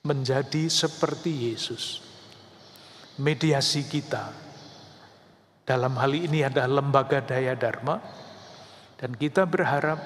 menjadi seperti Yesus. Mediasi kita dalam hal ini adalah lembaga Daya Dharma, dan kita berharap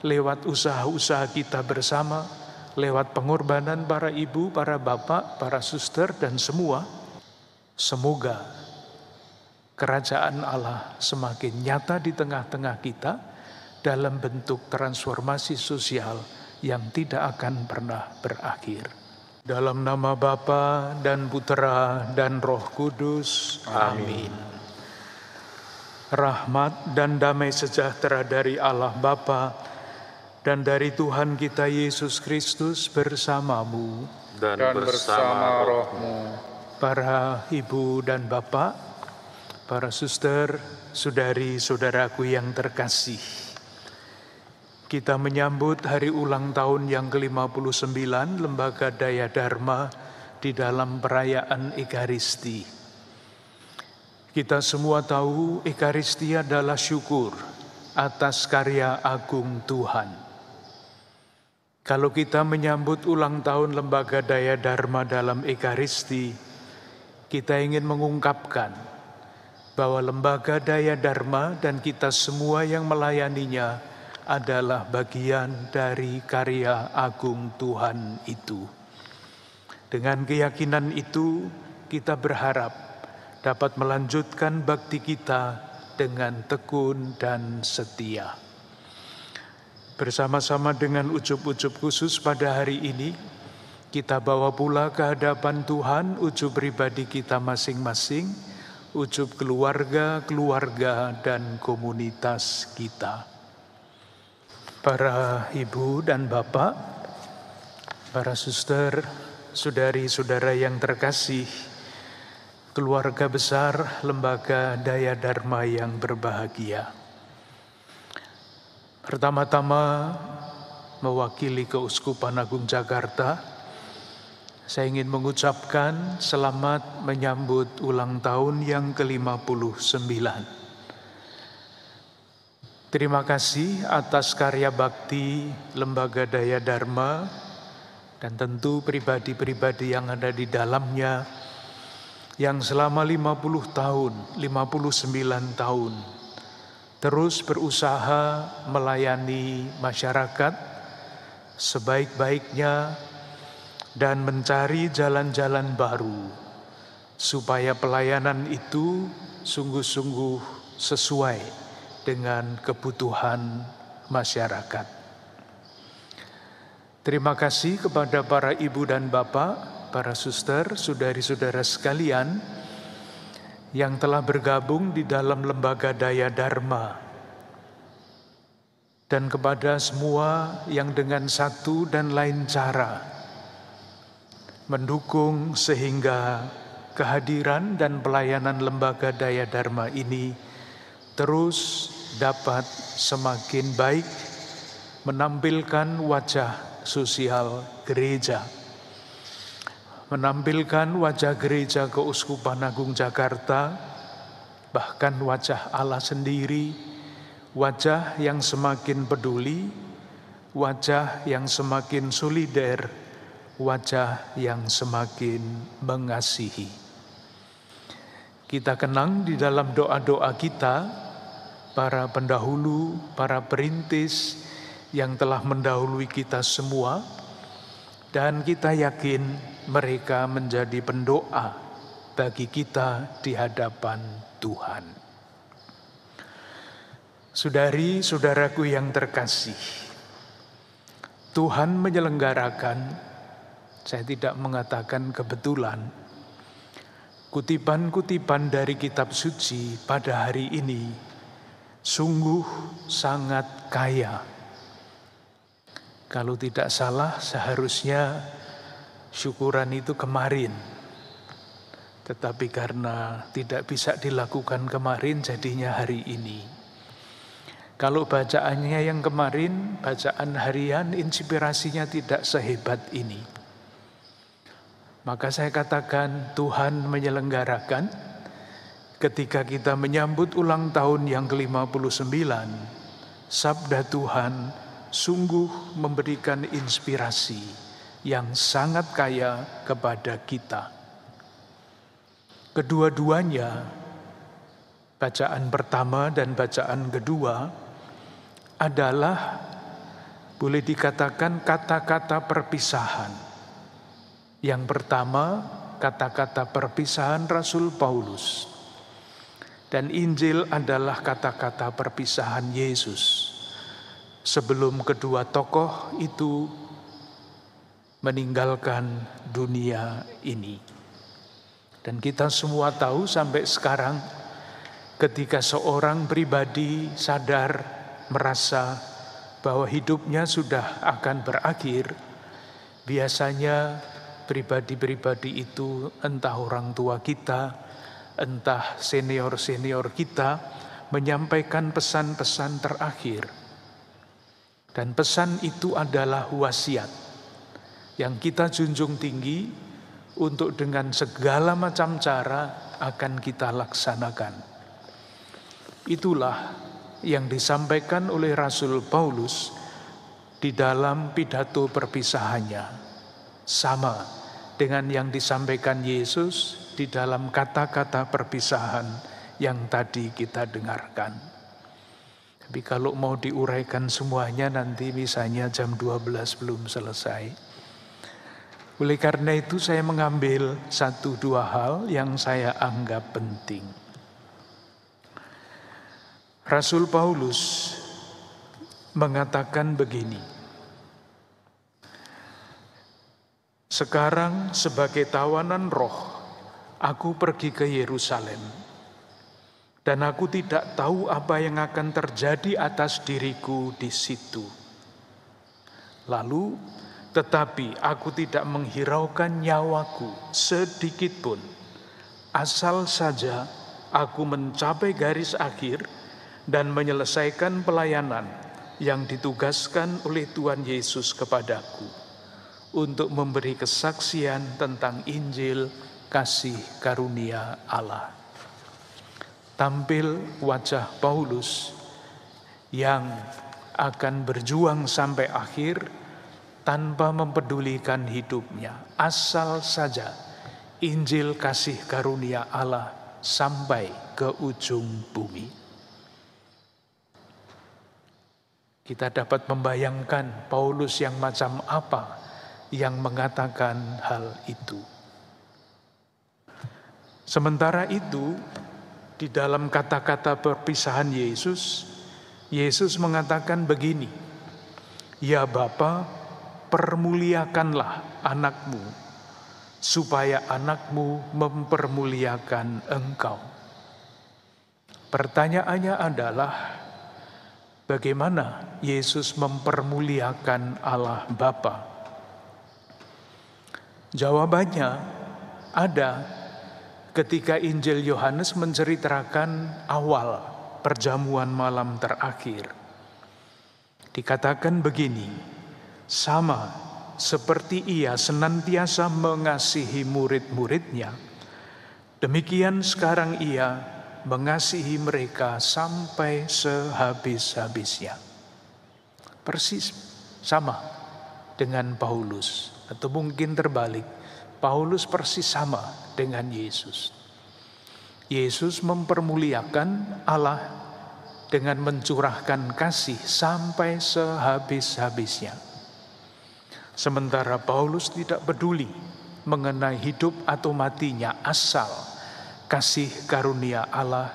lewat usaha-usaha kita bersama, lewat pengorbanan para ibu, para bapak, para suster, dan semua, semoga kerajaan Allah semakin nyata di tengah-tengah kita dalam bentuk transformasi sosial yang tidak akan pernah berakhir. Dalam nama Bapa dan Putera dan Roh Kudus. Amin. Rahmat dan damai sejahtera dari Allah Bapa dan dari Tuhan kita Yesus Kristus bersamamu dan bersama rohmu. Para ibu dan bapak, para suster, saudari, saudaraku yang terkasih, kita menyambut hari ulang tahun yang ke-59 Lembaga Daya Dharma di dalam perayaan Ekaristi. Kita semua tahu Ekaristi adalah syukur atas karya agung Tuhan. Kalau kita menyambut ulang tahun Lembaga Daya Dharma dalam Ekaristi, kita ingin mengungkapkan bahwa Lembaga Daya Dharma dan kita semua yang melayaninya adalah bagian dari karya agung Tuhan itu. Dengan keyakinan itu, kita berharap dapat melanjutkan bakti kita dengan tekun dan setia. Bersama-sama dengan ucup-ucup khusus pada hari ini, kita bawa pula ke hadapan Tuhan ucup pribadi kita masing-masing, ucup keluarga, dan komunitas kita. Para ibu dan bapak, para suster, saudari-saudara yang terkasih, keluarga besar Lembaga Daya Dharma yang berbahagia. Pertama-tama, mewakili Keuskupan Agung Jakarta, saya ingin mengucapkan selamat menyambut ulang tahun yang ke-59. Terima kasih atas karya bakti Lembaga Daya Dharma dan tentu pribadi-pribadi yang ada di dalamnya yang selama 50 tahun, 59 tahun terus berusaha melayani masyarakat sebaik-baiknya dan mencari jalan-jalan baru supaya pelayanan itu sungguh-sungguh sesuai dengan kebutuhan masyarakat. Terima kasih kepada para ibu dan bapak, para suster, saudari-saudara sekalian yang telah bergabung di dalam Lembaga Daya Dharma, dan kepada semua yang dengan satu dan lain cara mendukung sehingga kehadiran dan pelayanan Lembaga Daya Dharma ini terus dapat semakin baik menampilkan wajah sosial gereja, menampilkan wajah gereja Keuskupan Agung Jakarta, bahkan wajah Allah sendiri, wajah yang semakin peduli, wajah yang semakin solider, wajah yang semakin mengasihi. Kita kenang di dalam doa-doa kita para pendahulu, para perintis yang telah mendahului kita semua, dan kita yakin mereka menjadi pendoa bagi kita di hadapan Tuhan. Saudari-saudaraku yang terkasih, Tuhan menyelenggarakan, saya tidak mengatakan kebetulan, kutipan-kutipan dari kitab suci pada hari ini sungguh sangat kaya. Kalau tidak salah, seharusnya syukuran itu kemarin. Tetapi karena tidak bisa dilakukan kemarin, jadinya hari ini. Kalau bacaannya yang kemarin, bacaan harian, inspirasinya tidak sehebat ini. Maka saya katakan Tuhan menyelenggarakan. Ketika kita menyambut ulang tahun yang ke-59, sabda Tuhan sungguh memberikan inspirasi yang sangat kaya kepada kita. Kedua-duanya, bacaan pertama dan bacaan kedua, adalah boleh dikatakan kata-kata perpisahan. Yang pertama, kata-kata perpisahan Rasul Paulus. Dan Injil adalah kata-kata perpisahan Yesus. Sebelum kedua tokoh itu meninggalkan dunia ini. Dan kita semua tahu sampai sekarang, ketika seorang pribadi sadar, merasa bahwa hidupnya sudah akan berakhir, biasanya pribadi-pribadi itu, entah orang tua kita, entah senior-senior kita, menyampaikan pesan-pesan terakhir. Dan pesan itu adalah wasiat yang kita junjung tinggi untuk dengan segala macam cara akan kita laksanakan. Itulah yang disampaikan oleh Rasul Paulus di dalam pidato perpisahannya. Sama dengan yang disampaikan Yesus di dalam kata-kata perpisahan yang tadi kita dengarkan. Tapi kalau mau diuraikan semuanya nanti misalnya jam 12 belum selesai. Oleh karena itu saya mengambil 1-2 hal yang saya anggap penting. Rasul Paulus mengatakan begini, sekarang sebagai tawanan roh, aku pergi ke Yerusalem. Dan aku tidak tahu apa yang akan terjadi atas diriku di situ. Lalu, tetapi aku tidak menghiraukan nyawaku sedikit pun. Asal saja aku mencapai garis akhir dan menyelesaikan pelayanan yang ditugaskan oleh Tuhan Yesus kepadaku untuk memberi kesaksian tentang Injil kasih karunia Allah. Tampil wajah Paulus yang akan berjuang sampai akhir tanpa mempedulikan hidupnya. Asal saja Injil kasih karunia Allah sampai ke ujung bumi. Kita dapat membayangkan Paulus yang macam apa yang mengatakan hal itu. Sementara itu, di dalam kata-kata perpisahan Yesus, Yesus mengatakan begini, "Ya Bapa, permuliakanlah anakmu, supaya anakmu mempermuliakan engkau." Pertanyaannya adalah, bagaimana Yesus mempermuliakan Allah Bapa? Jawabannya ada ketika Injil Yohanes menceritakan awal perjamuan malam terakhir. Dikatakan begini, sama seperti ia senantiasa mengasihi murid-muridnya, demikian sekarang ia mengasihi mereka sampai sehabis-habisnya. Persis sama dengan Paulus, atau mungkin terbalik, Paulus persis sama dengan Yesus. Yesus mempermuliakan Allah dengan mencurahkan kasih sampai sehabis-habisnya. Sementara Paulus tidak peduli mengenai hidup atau matinya, asal kasih karunia Allah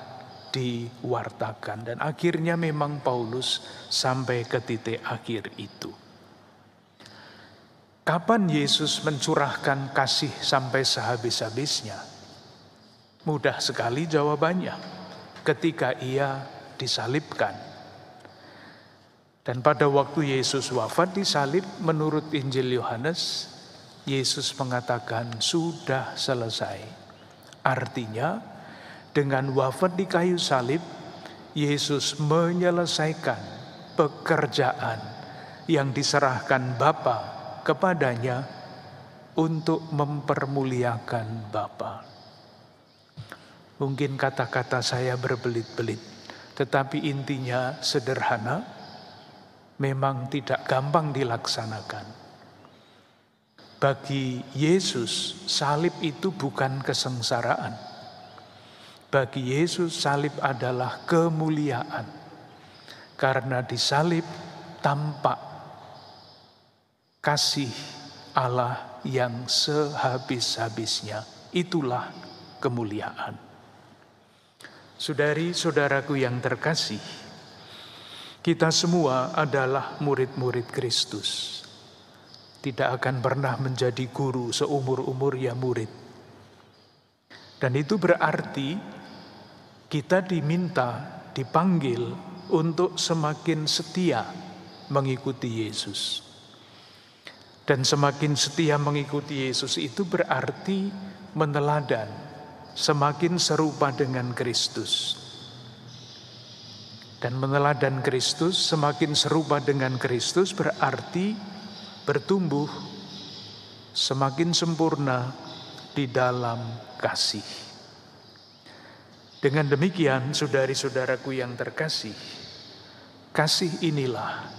diwartakan. Dan akhirnya memang Paulus sampai ke titik akhir itu. Kapan Yesus mencurahkan kasih sampai sehabis-habisnya? Mudah sekali jawabannya, ketika ia disalibkan. Dan pada waktu Yesus wafat disalib, menurut Injil Yohanes, Yesus mengatakan sudah selesai. Artinya, dengan wafat di kayu salib, Yesus menyelesaikan pekerjaan yang diserahkan Bapa kepadanya untuk mempermuliakan Bapa. Mungkin kata-kata saya berbelit-belit, tetapi intinya sederhana, memang tidak gampang dilaksanakan. Bagi Yesus, salib itu bukan kesengsaraan. Bagi Yesus, salib adalah kemuliaan. Karena di salib tampak kasih Allah yang sehabis-habisnya. Itulah kemuliaan. Saudari-saudaraku yang terkasih, kita semua adalah murid-murid Kristus. Tidak akan pernah menjadi guru seumur-umur ya murid. Dan itu berarti kita dipanggil untuk semakin setia mengikuti Yesus. Dan semakin setia mengikuti Yesus itu berarti meneladan, semakin serupa dengan Kristus. Dan meneladan Kristus, semakin serupa dengan Kristus berarti bertumbuh semakin sempurna di dalam kasih. Dengan demikian, saudari-saudaraku yang terkasih, kasih inilah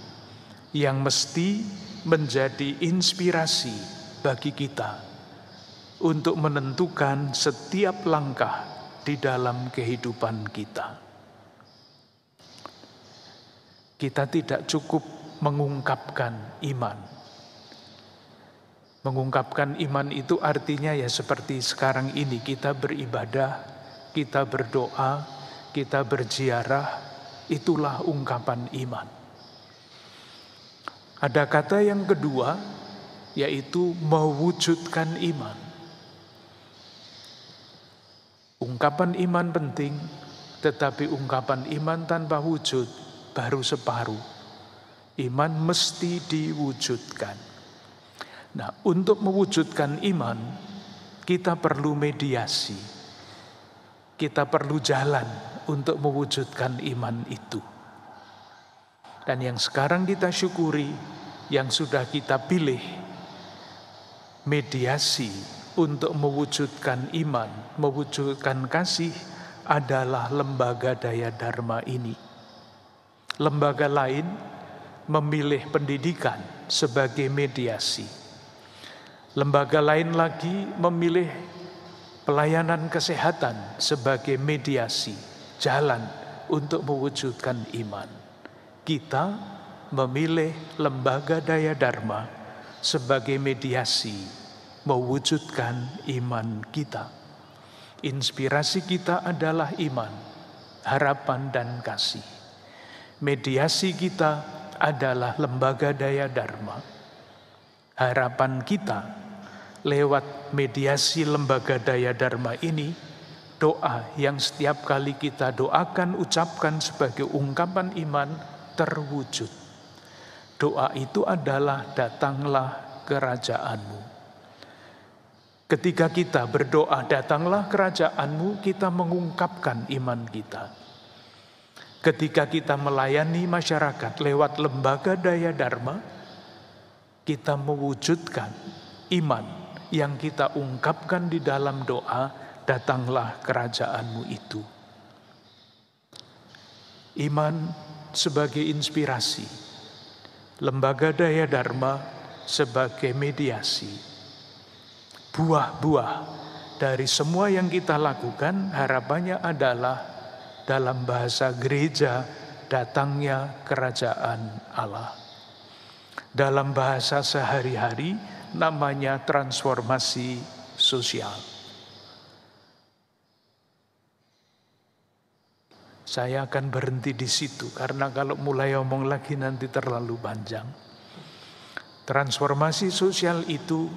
yang mesti menjadi inspirasi bagi kita untuk menentukan setiap langkah di dalam kehidupan kita. Kita tidak cukup mengungkapkan iman. Mengungkapkan iman itu artinya ya seperti sekarang ini kita beribadah, kita berdoa, kita berziarah, itulah ungkapan iman. Ada kata yang kedua, yaitu mewujudkan iman. Ungkapan iman penting, tetapi ungkapan iman tanpa wujud baru separuh. Iman mesti diwujudkan. Nah, untuk mewujudkan iman, kita perlu mediasi. Kita perlu jalan untuk mewujudkan iman itu. Dan yang sekarang kita syukuri, yang sudah kita pilih, mediasi untuk mewujudkan iman, mewujudkan kasih adalah lembaga Daya Dharma ini. Lembaga lain memilih pendidikan sebagai mediasi. Lembaga lain lagi memilih pelayanan kesehatan sebagai mediasi, jalan untuk mewujudkan iman. Kita memilih lembaga Daya Dharma sebagai mediasi mewujudkan iman kita. Inspirasi kita adalah iman, harapan dan kasih. Mediasi kita adalah lembaga Daya Dharma. Harapan kita lewat mediasi lembaga Daya Dharma ini, doa yang setiap kali kita doakan, ucapkan sebagai ungkapan iman terwujud. Doa itu adalah datanglah kerajaanmu. Ketika kita berdoa datanglah kerajaanmu, kita mengungkapkan iman kita. Ketika kita melayani masyarakat lewat lembaga Daya Dharma, kita mewujudkan iman yang kita ungkapkan di dalam doa, datanglah kerajaanmu itu. Iman sebagai inspirasi, lembaga Daya Dharma sebagai mediasi. Buah-buah dari semua yang kita lakukan, harapannya adalah dalam bahasa gereja, datangnya kerajaan Allah. Dalam bahasa sehari-hari, namanya transformasi sosial. Saya akan berhenti di situ karena kalau mulai omong lagi nanti terlalu panjang. Transformasi sosial itu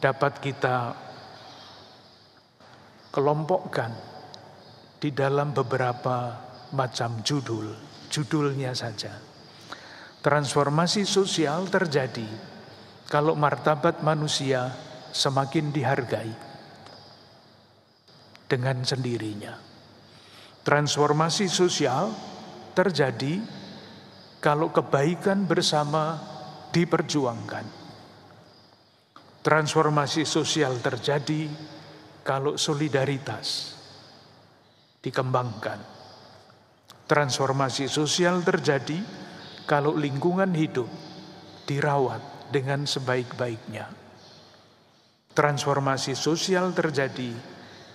dapat kita kelompokkan di dalam beberapa macam judulnya saja. Transformasi sosial terjadi kalau martabat manusia semakin dihargai dengan sendirinya. Transformasi sosial terjadi kalau kebaikan bersama diperjuangkan. Transformasi sosial terjadi kalau solidaritas dikembangkan. Transformasi sosial terjadi kalau lingkungan hidup dirawat dengan sebaik-baiknya. transformasi sosial terjadi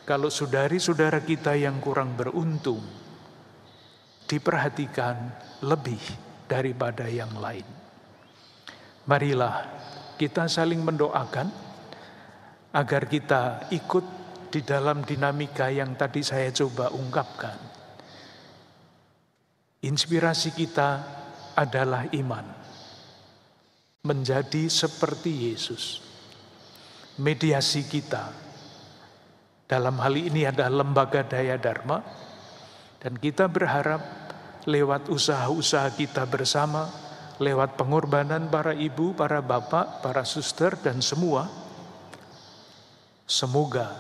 kalau saudari-saudara kita yang kurang beruntung diperhatikan lebih daripada yang lain. Marilah kita saling mendoakan agar kita ikut di dalam dinamika yang tadi saya coba ungkapkan. Inspirasi kita adalah iman, menjadi seperti Yesus. Mediasi kita dalam hal ini adalah lembaga Daya Dharma, dan kita berharap lewat usaha-usaha kita bersama, lewat pengorbanan para ibu, para bapak, para suster, dan semua, semoga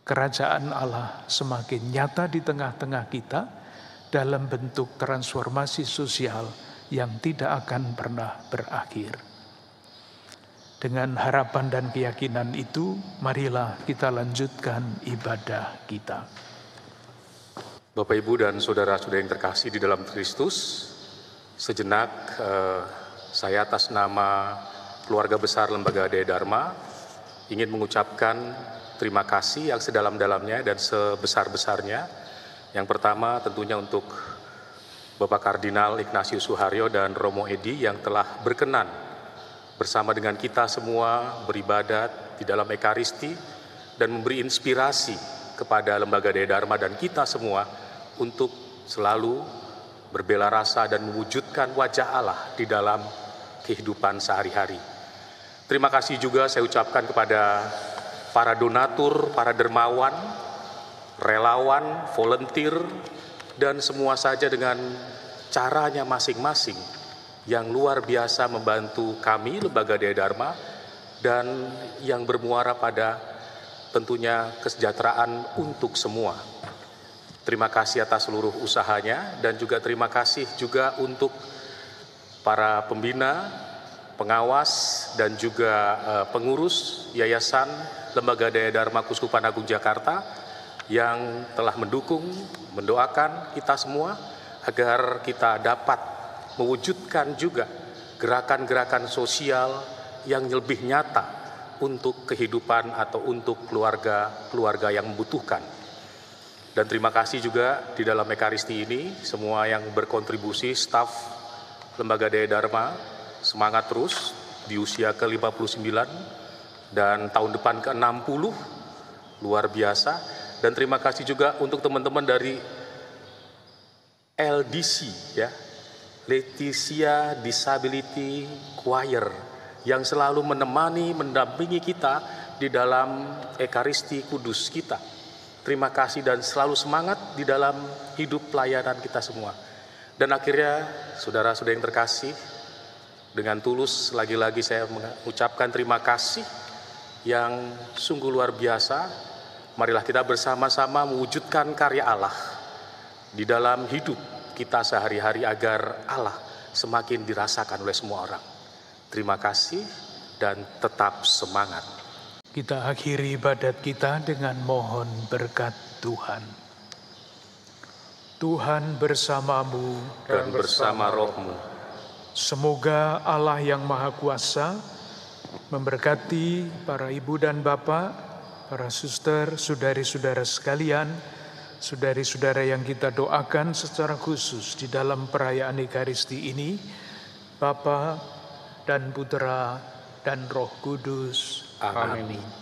kerajaan Allah semakin nyata di tengah-tengah kita dalam bentuk transformasi sosial yang tidak akan pernah berakhir. Dengan harapan dan keyakinan itu, marilah kita lanjutkan ibadah kita. Bapak, Ibu, dan saudara-saudara yang terkasih di dalam Kristus, sejenak saya atas nama keluarga besar Lembaga Daya Dharma ingin mengucapkan terima kasih yang sedalam-dalamnya dan sebesar-besarnya. Yang pertama tentunya untuk Bapak Kardinal Ignatius Suharyo dan Romo Edi yang telah berkenan bersama dengan kita semua beribadat di dalam Ekaristi dan memberi inspirasi kepada Lembaga Daya Dharma dan kita semua untuk selalu berbela rasa dan mewujudkan wajah Allah di dalam kehidupan sehari-hari. Terima kasih juga saya ucapkan kepada para donatur, para dermawan, relawan, volunteer, dan semua saja dengan caranya masing-masing yang luar biasa membantu kami Lembaga Daya Dharma dan yang bermuara pada tentunya kesejahteraan untuk semua. Terima kasih atas seluruh usahanya dan juga terima kasih juga untuk para pembina, pengawas, dan juga pengurus Yayasan Lembaga Daya Dharma Kuskupan Agung Jakarta yang telah mendukung, mendoakan kita semua agar kita dapat mewujudkan juga gerakan-gerakan sosial yang lebih nyata untuk kehidupan atau untuk keluarga-keluarga yang membutuhkan. Dan terima kasih juga di dalam Ekaristi ini semua yang berkontribusi, staf Lembaga Daya Dharma, semangat terus di usia ke-59 dan tahun depan ke-60, luar biasa. Dan terima kasih juga untuk teman-teman dari LDC, ya, Leticia Disability Choir, yang selalu menemani, mendampingi kita di dalam Ekaristi Kudus kita. Terima kasih dan selalu semangat di dalam hidup pelayanan kita semua. Dan akhirnya, saudara-saudara yang terkasih, dengan tulus lagi-lagi saya mengucapkan terima kasih yang sungguh luar biasa. Marilah kita bersama-sama mewujudkan karya Allah di dalam hidup kita sehari-hari agar Allah semakin dirasakan oleh semua orang. Terima kasih dan tetap semangat. Kita akhiri ibadat kita dengan mohon berkat Tuhan. Tuhan bersamamu dan bersama rohmu. Semoga Allah yang Maha Kuasa memberkati para ibu dan bapak, para suster, saudari-saudara sekalian, saudari-saudara yang kita doakan secara khusus di dalam perayaan Ekaristi ini, Bapa dan Putra dan Roh Kudus. Amin.